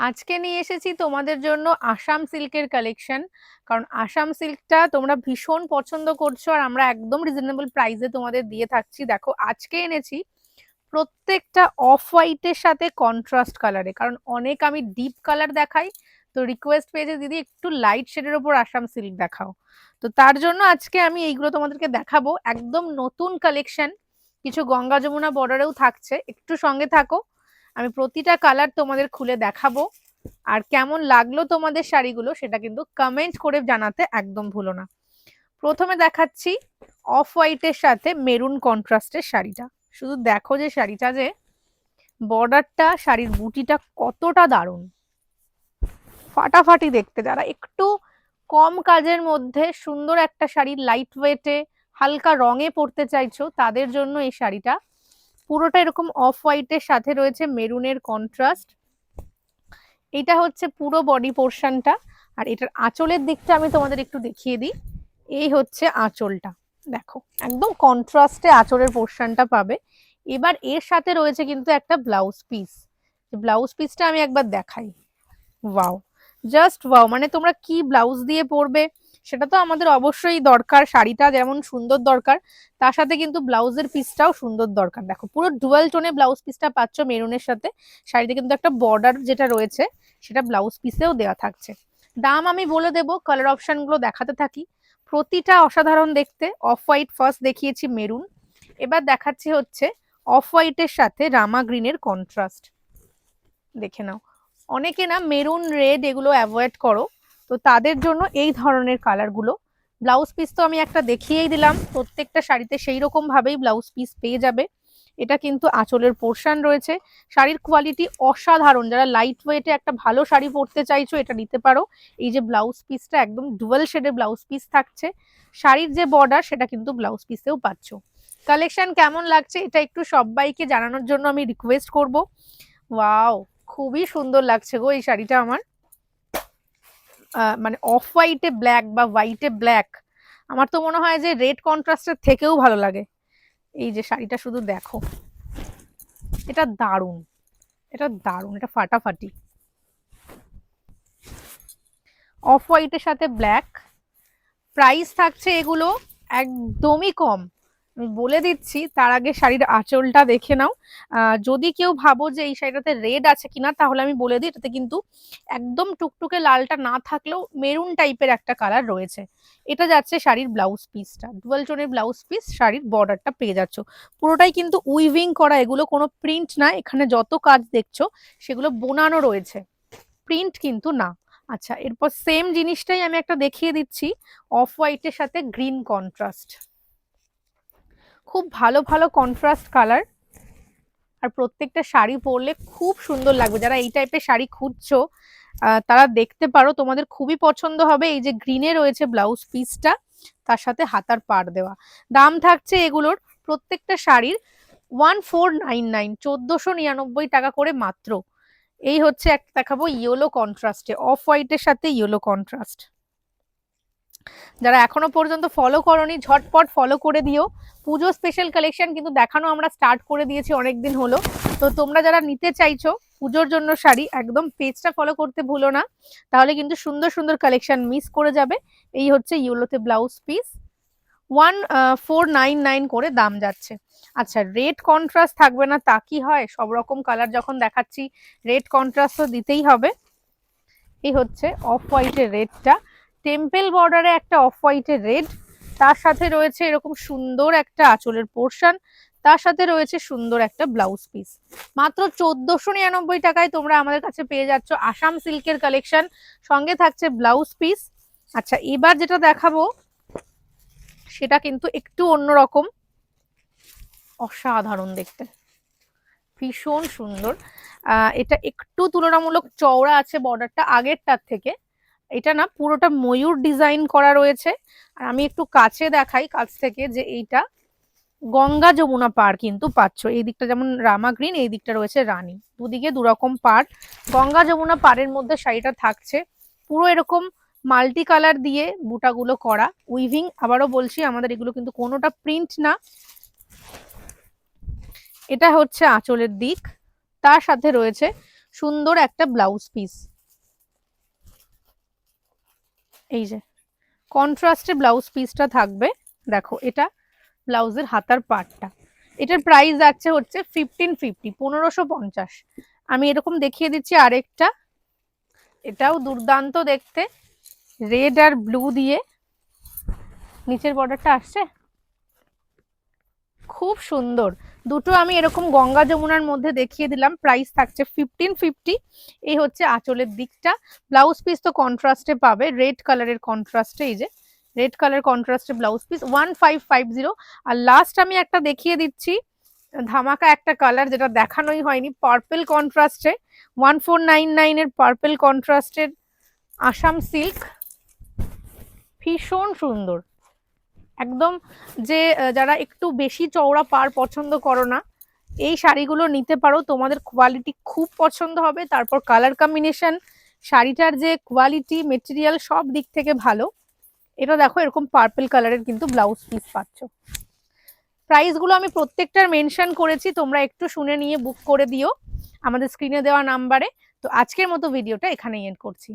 আজকে নিয়ে এসেছি তোমাদের জন্য আসাম সিল্কের কালেকশন। কারণ আসাম সিল্কটা তোমরা ভীষণ পছন্দ করছো আর আমরা একদম রিজনেবল প্রাইসে তোমাদের দিয়ে থাকছি। দেখো আজকে এনেছি প্রত্যেকটা অফ হোয়াইটের সাথে কন্ট্রাস্ট কালারে, কারণ অনেক আমি ডিপ কালার দেখাই, তো রিকোয়েস্ট পেয়েছে দিদি একটু লাইট শেডের ওপর আসাম সিল্ক দেখাও। তো তার জন্য আজকে আমি এইগুলো তোমাদেরকে দেখাবো, একদম নতুন কালেকশন। কিছু গঙ্গা যমুনা বর্ডারেও থাকছে, একটু সঙ্গে থাকো। আমি প্রতিটা কালার তোমাদের খুলে দেখাবো, আর কেমন লাগলো তোমাদের শাড়িগুলো সেটা কিন্তু কমেন্ট করে জানাতে একদম ভুলো না। প্রথমে দেখাচ্ছি অফ হোয়াইটের সাথে মেরুন কন্ট্রাস্টের শাড়িটা। শুধু দেখো যে শাড়িটা, যে বর্ডারটা, শাড়ির বুটিটা কতটা দারুণ, ফাটাফাটি দেখতে। যারা একটু কম কাজের মধ্যে সুন্দর একটা শাড়ি লাইট ওয়েটে হালকা রঙে পরতে চাইছো, তাদের জন্য এই শাড়িটা। পুরোটা এরকম অফ হোয়াইটের সাথে রয়েছে মেরুনের কন্ট্রাস্ট। এটা হচ্ছে পুরো বডি পোর্শনটা, আর এটার আঁচলের দিকটা আমি তোমাদের একটু দেখিয়ে দিই। এই হচ্ছে আঁচলটা, দেখো একদম কন্ট্রাস্টে আঁচলের পোর্শনটা পাবে। এবার এর সাথে রয়েছে কিন্তু একটা ব্লাউজ পিস। ব্লাউজ পিসটা আমি একবার দেখাই। ওয়াও, জাস্ট ওয়াও, মানে তোমরা কি ব্লাউজ দিয়ে পরবে সেটা তো আমাদের অবশ্যই দরকার। শাড়িটা যেমন সুন্দর দরকার, তার সাথে কিন্তু ব্লাউজের পিসটাও সুন্দর দরকার। দেখো পুরো ডুয়াল টোনে ব্লাউজ পিসটা পাচ্ছ মেরুনের সাথে। শাড়িতে কিন্তু একটা বর্ডার যেটা রয়েছে সেটা ব্লাউজ পিসেও দেওয়া থাকছে। দাম আমি বলে দেবো, কালার অপশন গুলো দেখাতে থাকি। প্রতিটা অসাধারণ দেখতে। অফ হোয়াইট ফার্স্ট দেখিয়েছি মেরুন, এবার দেখাচ্ছি হচ্ছে অফ হোয়াইটের সাথে রামা গ্রিনের কন্ট্রাস্ট। দেখে নাও, অনেকে না মেরুন রেড এগুলো অ্যাভয়েড করো, তো তাদের জন্য এই ধরনের কালারগুলো। ব্লাউজ পিস তো আমি একটা দেখিয়েই দিলাম, প্রত্যেকটা শাড়িতে সেই রকম ভাবেই ব্লাউজ পিস পেয়ে যাবে। এটা কিন্তু আঁচলের পোর্শন রয়েছে। শাড়ির কোয়ালিটি অসাধারণ। যারা লাইট ওয়েটে একটা ভালো শাড়ি পরতে চাইছো এটা নিতে পারো। এই যে ব্লাউজ পিসটা একদম ডুয়াল শেডে ব্লাউজ পিস থাকছে। শাড়ির যে বর্ডার সেটা কিন্তু ব্লাউজ পিসেও পাচ্ছ। কালেকশন কেমন লাগছে এটা একটু সবাইকে জানানোর জন্য আমি রিকোয়েস্ট করব। ওয়াও, খুবই সুন্দর লাগছে গো এই শাড়িটা আমার। মানে অফ হোয়াইটে ব্ল্যাক বা হোয়াইটে ব্ল্যাক, আমার তো মনে হয় যে রেড কন্ট্রাস্টের থেকেও ভালো লাগে। এই যে শাড়িটা শুধু দেখো, এটা দারুণ, এটা দারুণ, এটা ফাটাফাটি। অফ হোয়াইটের সাথে ব্ল্যাক। প্রাইস থাকছে এগুলো একদমই কম, আমি বলে দিচ্ছি। তার আগে শাড়ির আঁচলটা দেখে নাও। যদি কেউ ভাবো যে এই শাড়িটাতে রেড আছে কিনা, তাহলে আমি বলে দিই এটাতে কিন্তু একদম টুকটুকে লালটা না থাকলেও মেরুন টাইপের একটা কালার রয়েছে। এটা যাচ্ছে শাড়ির ব্লাউজ পিসটা, ডুয়াল টোনের ব্লাউজ পিস, শাড়ির বর্ডারটা পেয়ে যাচ্ছ। পুরোটাই কিন্তু উইভিং করা, এগুলো কোনো প্রিন্ট না। এখানে যত কাজ দেখছো সেগুলো বোনানো রয়েছে, প্রিন্ট কিন্তু না। আচ্ছা, এরপর সেম জিনিসটাই আমি একটা দেখিয়ে দিচ্ছি অফ হোয়াইটের সাথে গ্রিন কন্ট্রাস্ট। খুব ভালো ভালো কন্ট্রাস্ট কালার, আর প্রত্যেকটা শাড়ি পরলে খুব সুন্দর লাগবে। যারা এই টাইপের শাড়ি খুঁজছো তারা দেখতে পারো, তোমাদের খুবই পছন্দ হবে। এই যে গ্রিনে রয়েছে ব্লাউজ পিসটা, তার সাথে হাতার পাড় দেওয়া। দাম থাকছে এগুলোর প্রত্যেকটা শাড়ির 1499, 1499 টাকা করে মাত্র। এই হচ্ছে একটা দেখাবো ইয়েলো কন্ট্রাস্টে, অফ হোয়াইটের সাথে ইয়েলো কন্ট্রাস্ট। যারা এখনো পর্যন্ত ফলো করোনি ঝটপট ফলো করে দিও। পুজো স্পেশাল কালেকশন কিন্তু দেখানো আমরা স্টার্ট করে দিয়েছি অনেকদিন হলো। তো তোমরা যারা নিতে চাইছো পুজোর জন্য শাড়ি, একদম পেজটা ফলো করতে ভুলো না, তাহলে কিন্তু সুন্দর সুন্দর কালেকশন মিস করে যাবে। এই হচ্ছে ইয়েলোতে ব্লাউজ পিস, 1499 করে দাম যাচ্ছে। আচ্ছা, রেড কন্ট্রাস্ট থাকবে না তা কি হয়? সব রকম কালার যখন দেখাচ্ছি রেড কন্ট্রাস্ট তো দিতেই হবে। এই হচ্ছে অফ হোয়াইটের রেডটা, টেম্পল বর্ডারে একটা অফ হোয়াইটের রেড, তার সাথে রয়েছে এরকম সুন্দর একটা আঁচলের পোর্শন, তার সাথে রয়েছে সুন্দর একটা ব্লাউজ পিস। মাত্র 1499 টাকায় তোমরা আমাদের কাছে পেয়ে যাচ্ছ আসাম সিল্কের কালেকশন, সঙ্গে থাকছে ব্লাউজ পিস। আচ্ছা, এবার যেটা দেখাবো সেটা কিন্তু একটু অন্যরকম, অসাধারণ দেখতে, ভীষণ সুন্দর। এটা একটু তুলনামূলক চওড়া আছে বর্ডারটা আগেরটার থেকে। এটা না পুরোটা ময়ূর ডিজাইন করা রয়েছে। আর আমি একটু কাছে দেখাই কাছ থেকে, যে এইটা গঙ্গা যমুনা পাড় কিন্তু পাচ্ছ। এই দিকটা যেমন রামা গ্রিন, এই দিকটা রয়েছে রানী, দুদিকে দুরকম পাড়। গঙ্গা যমুনা পাড়ের মধ্যে শাড়িটা থাকছে পুরো এরকম মাল্টি কালার দিয়ে বুটাগুলো করা উইভিং। আবারও বলছি আমাদের এগুলো কিন্তু কোনোটা প্রিন্ট না। এটা হচ্ছে আঁচলের দিক, তার সাথে রয়েছে সুন্দর একটা ব্লাউজ পিস। এই যে কন্ট্রাস্টে ব্লাউজ পিসটা থাকবে। দেখো এটা ব্লাউজের হাতার পার্টটা। এটার প্রাইস যাচ্ছে হচ্ছে 1550, 1550। আমি এরকম দেখিয়ে দিচ্ছি আরেকটা, এটাও দুর্দান্ত দেখতে, রেড আর ব্লু দিয়ে নিচের বর্ডারটা আসছে, খুব সুন্দর। দুটো আমি এরকম গঙ্গা যমুনার মধ্যে দেখিয়ে দিলাম, প্রাইস থাকছে 1550। এই হচ্ছে আঁচলের দিকটা। ব্লাউজ পিস তো কন্ট্রাস্টে পাবে, রেড কালারের কন্ট্রাস্টে, এই যে রেড কালার কন্ট্রাস্টে ব্লাউজ পিস 1550। আর লাস্ট আমি একটা দেখিয়ে দিচ্ছি ধামাকা একটা কালার, যেটা দেখানোই হয়নি, পার্পল কন্ট্রাস্টে 1499 এর পার্পল কন্ট্রাস্টের আসাম সিল্ক, ভীষণ সুন্দর একদম। যে যারা একটু বেশি চওড়া পার পছন্দ করো না, এই শাড়িগুলো নিতে পারো, তোমাদের কোয়ালিটি খুব পছন্দ হবে। তারপর কালার কম্বিনেশন, শাড়িটার যে কোয়ালিটি, মেটেরিয়াল সব দিক থেকে ভালো। এটা দেখো এরকম পার্পল কালারের কিন্তু ব্লাউজ পিস পাচ্ছ। প্রাইসগুলো আমি প্রত্যেকটার মেনশন করেছি, তোমরা একটু শুনে নিয়ে বুক করে দিও আমাদের স্ক্রিনে দেওয়া নাম্বারে। তো আজকের মতো ভিডিওটা এখানেই এন্ড করছি।